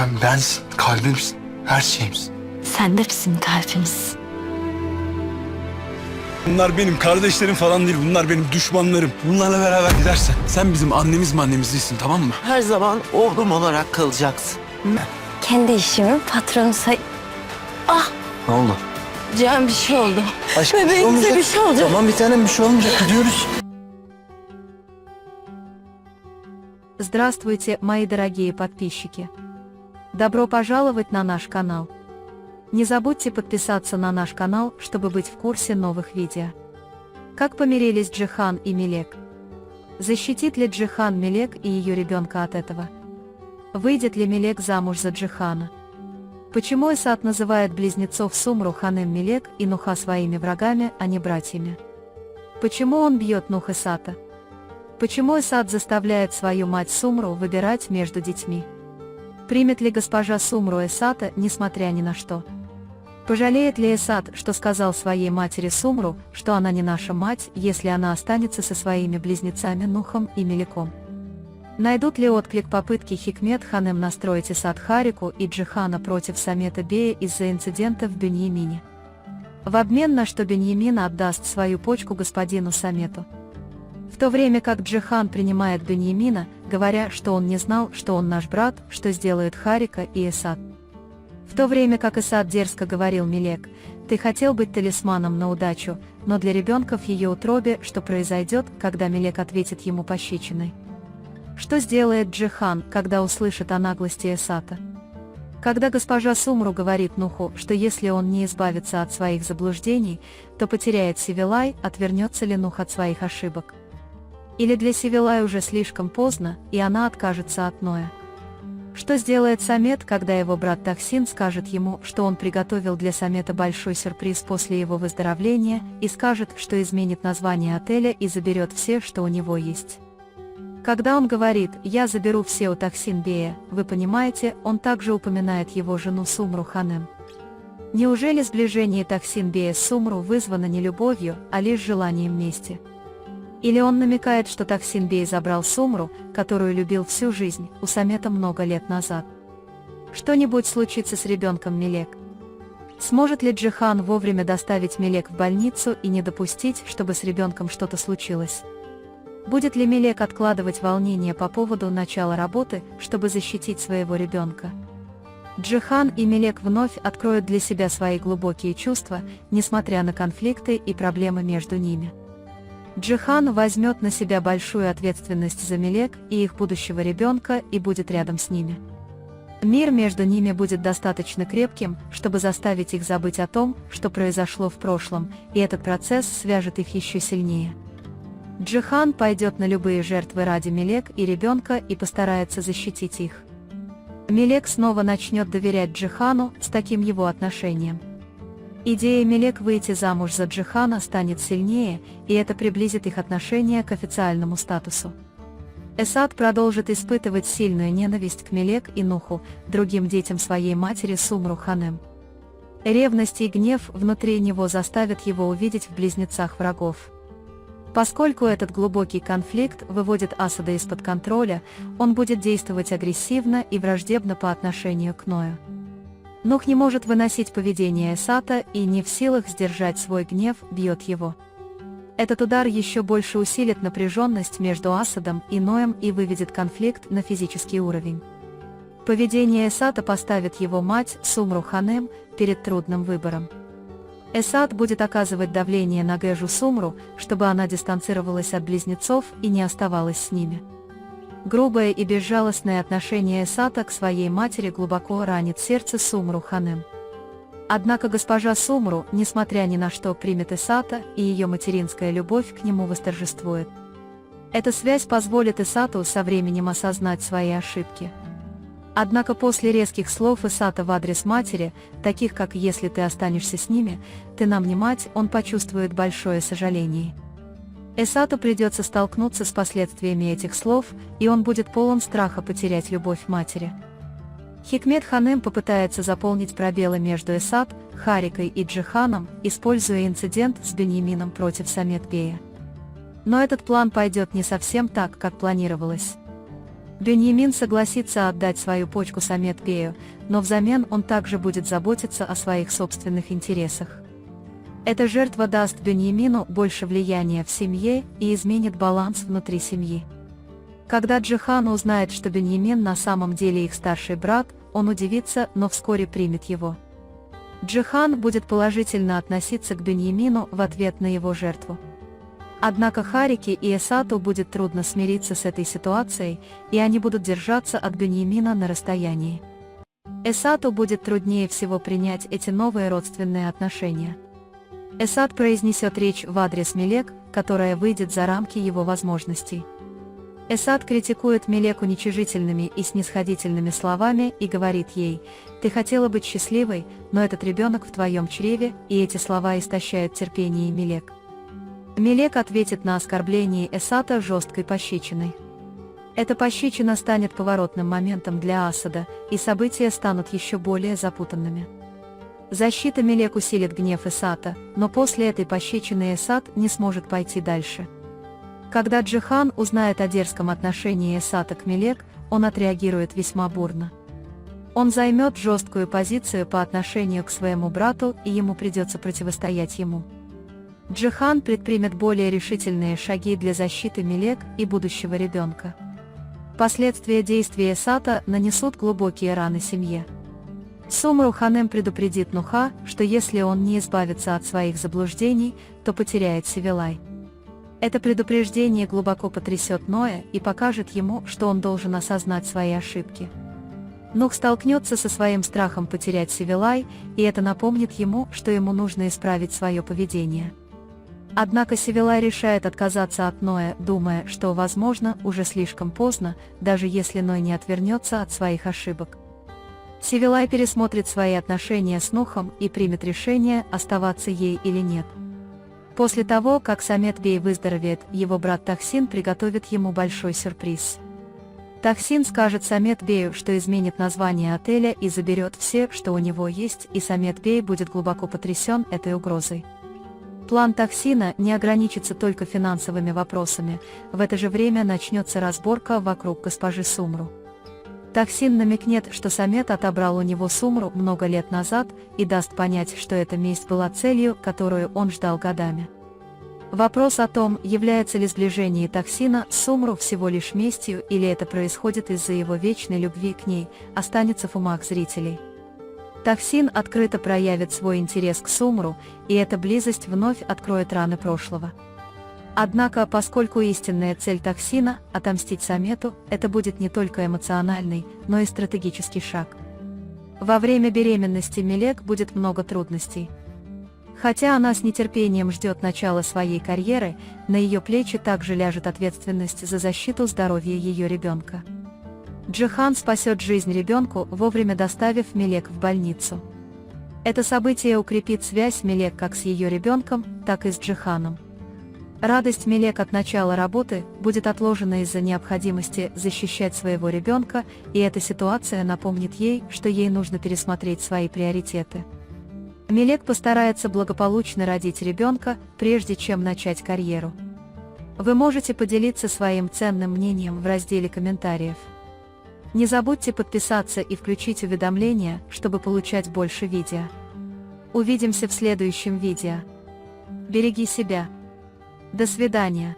Sen bensin, kalbimsin, her şeyimsin. Sen de bizim kalbimiz. Bunlar benim kardeşlerim falan değil. Bunlar benim düşmanlarım. Bunlarla beraber gidersen sen bizim annemiz değilsin, tamam mı? Her zaman oğlum olarak kalacaksın. Kendi işimin patronu Ah! Ne oldu? Cihan bir şey oldu. Aşkım, Bebeğimize bir şey oldu. Tamam bir tanem, bir şey olmayacak. Gidiyoruz. Здравствуйте, мои дорогие подписчики! Добро пожаловать на наш канал! Не забудьте подписаться на наш канал, чтобы быть в курсе новых видео. Как помирились Джихан и Мелек? Защитит ли Джихан Мелек и ее ребенка от этого? Выйдет ли Мелек замуж за Джихана? Почему Эсад называет близнецов Сумру Ханем Мелек и Нуха своими врагами, а не братьями? Почему он бьет Нух Эсата? Почему Эсад заставляет свою мать Сумру выбирать между детьми? Примет ли госпожа Сумру Эсата, несмотря ни на что? Пожалеет ли Эсад, что сказал своей матери Сумру, что она не наша мать, если она останется со своими близнецами Нухом и Мелеком? Найдут ли отклик попытки Хикмет Ханем настроить Эсад Харику и Джихана против Самета Бея из-за инцидента в Беньямине? В обмен на что Беньямин отдаст свою почку господину Самету? В то время как Джихан принимает Беньямина, говоря, что он не знал, что он наш брат, что сделают Харика и Эсад. В то время как Эсад дерзко говорил Мелек: «Ты хотел быть талисманом на удачу, но для ребенка в ее утробе что произойдет, когда Мелек ответит ему пощечиной?» Что сделает Джихан, когда услышит о наглости Эсата? Когда госпожа Сумру говорит Нуху, что если он не избавится от своих заблуждений, то потеряет Севилай, отвернется ли Нух от своих ошибок? Или для Севилай уже слишком поздно, и она откажется от Ноя? Что сделает Самет, когда его брат Тахсин скажет ему, что он приготовил для Самета большой сюрприз после его выздоровления, и скажет, что изменит название отеля и заберет все, что у него есть? Когда он говорит «я заберу все у Тахсин Бея», вы понимаете, он также упоминает его жену Сумру Ханем. Неужели сближение Тахсин Бея с Сумру вызвано не любовью, а лишь желанием мести? Или он намекает, что Тахсин Бей забрал Сумру, которую любил всю жизнь, у Самета много лет назад? Что-нибудь случится с ребенком Мелек? Сможет ли Джихан вовремя доставить Мелек в больницу и не допустить, чтобы с ребенком что-то случилось? Будет ли Мелек откладывать волнение по поводу начала работы, чтобы защитить своего ребенка? Джихан и Мелек вновь откроют для себя свои глубокие чувства, несмотря на конфликты и проблемы между ними. Джихан возьмет на себя большую ответственность за Мелек и их будущего ребенка и будет рядом с ними. Мир между ними будет достаточно крепким, чтобы заставить их забыть о том, что произошло в прошлом, и этот процесс свяжет их еще сильнее. Джихан пойдет на любые жертвы ради Мелек и ребенка и постарается защитить их. Мелек снова начнет доверять Джихану с таким его отношением. Идея Мелек выйти замуж за Джихана станет сильнее, и это приблизит их отношения к официальному статусу. Эсад продолжит испытывать сильную ненависть к Мелек и Нуху, другим детям своей матери Сумру Ханем. Ревность и гнев внутри него заставят его увидеть в близнецах врагов. Поскольку этот глубокий конфликт выводит Асада из-под контроля, он будет действовать агрессивно и враждебно по отношению к Ною. Нух не может выносить поведение Эсата и, не в силах сдержать свой гнев, бьет его. Этот удар еще больше усилит напряженность между Асадом и Ноем и выведет конфликт на физический уровень. Поведение Эсата поставит его мать, Сумру Ханем, перед трудным выбором. Эсад будет оказывать давление на Гэжу Сумру, чтобы она дистанцировалась от близнецов и не оставалась с ними. Грубое и безжалостное отношение Эсата к своей матери глубоко ранит сердце Сумру Ханем. Однако госпожа Сумру, несмотря ни на что, примет Эсата, и ее материнская любовь к нему восторжествует. Эта связь позволит Эсату со временем осознать свои ошибки. Однако после резких слов Эсата в адрес матери, таких как «если ты останешься с ними, ты нам не мать», он почувствует большое сожаление. Эсату придется столкнуться с последствиями этих слов, и он будет полон страха потерять любовь матери. Хикмет Ханем попытается заполнить пробелы между Эсад, Харикой и Джиханом, используя инцидент с Беньямином против Самет Бея. Но этот план пойдет не совсем так, как планировалось. Беньямин согласится отдать свою почку Самет-бею, но взамен он также будет заботиться о своих собственных интересах. Эта жертва даст Беньямину больше влияния в семье и изменит баланс внутри семьи. Когда Джихан узнает, что Беньямин на самом деле их старший брат, он удивится, но вскоре примет его. Джихан будет положительно относиться к Беньямину в ответ на его жертву. Однако Харике и Эсату будет трудно смириться с этой ситуацией, и они будут держаться от Беньямина на расстоянии. Эсату будет труднее всего принять эти новые родственные отношения. Эсат произнесет речь в адрес Мелек, которая выйдет за рамки его возможностей. Эсат критикует Мелек уничижительными и снисходительными словами и говорит ей: «Ты хотела быть счастливой, но этот ребенок в твоем чреве», и эти слова истощают терпение Мелек. Мелек ответит на оскорбление Эсата жесткой пощечиной. Эта пощечина станет поворотным моментом для Асада, и события станут еще более запутанными. Защита Мелек усилит гнев Эсата, но после этой пощечины Эсат не сможет пойти дальше. Когда Джихан узнает о дерзком отношении Эсата к Мелек, он отреагирует весьма бурно. Он займет жесткую позицию по отношению к своему брату, и ему придется противостоять ему. Джихан предпримет более решительные шаги для защиты Мелек и будущего ребенка. Последствия действий Эсата нанесут глубокие раны семье. Сумру Ханем предупредит Нуха, что если он не избавится от своих заблуждений, то потеряет Севилай. Это предупреждение глубоко потрясет Ноя и покажет ему, что он должен осознать свои ошибки. Нух столкнется со своим страхом потерять Севилай, и это напомнит ему, что ему нужно исправить свое поведение. Однако Севилай решает отказаться от Ноя, думая, что, возможно, уже слишком поздно, даже если Ной не отвернется от своих ошибок. Севилай пересмотрит свои отношения с Нухом и примет решение, оставаться ей или нет. После того, как Самет-бей выздоровеет, его брат Тахсин приготовит ему большой сюрприз. Тахсин скажет Самет-бею, что изменит название отеля и заберет все, что у него есть, и Самет-бей будет глубоко потрясен этой угрозой. План Тахсина не ограничится только финансовыми вопросами, в это же время начнется разборка вокруг госпожи Сумру. Тахсин намекнет, что Самет отобрал у него Сумру много лет назад и даст понять, что эта месть была целью, которую он ждал годами. Вопрос о том, является ли сближение Тахсина с Сумру всего лишь местью или это происходит из-за его вечной любви к ней, останется в умах зрителей. Тахсин открыто проявит свой интерес к Сумру, и эта близость вновь откроет раны прошлого. Однако, поскольку истинная цель Тахсина – отомстить Самету, это будет не только эмоциональный, но и стратегический шаг. Во время беременности Мелек будет много трудностей. Хотя она с нетерпением ждет начала своей карьеры, на ее плечи также ляжет ответственность за защиту здоровья ее ребенка. Джихан спасет жизнь ребенку, вовремя доставив Мелек в больницу. Это событие укрепит связь Мелек как с ее ребенком, так и с Джиханом. Радость Мелек от начала работы будет отложена из-за необходимости защищать своего ребенка, и эта ситуация напомнит ей, что ей нужно пересмотреть свои приоритеты. Мелек постарается благополучно родить ребенка, прежде чем начать карьеру. Вы можете поделиться своим ценным мнением в разделе комментариев. Не забудьте подписаться и включить уведомления, чтобы получать больше видео. Увидимся в следующем видео. Береги себя. До свидания.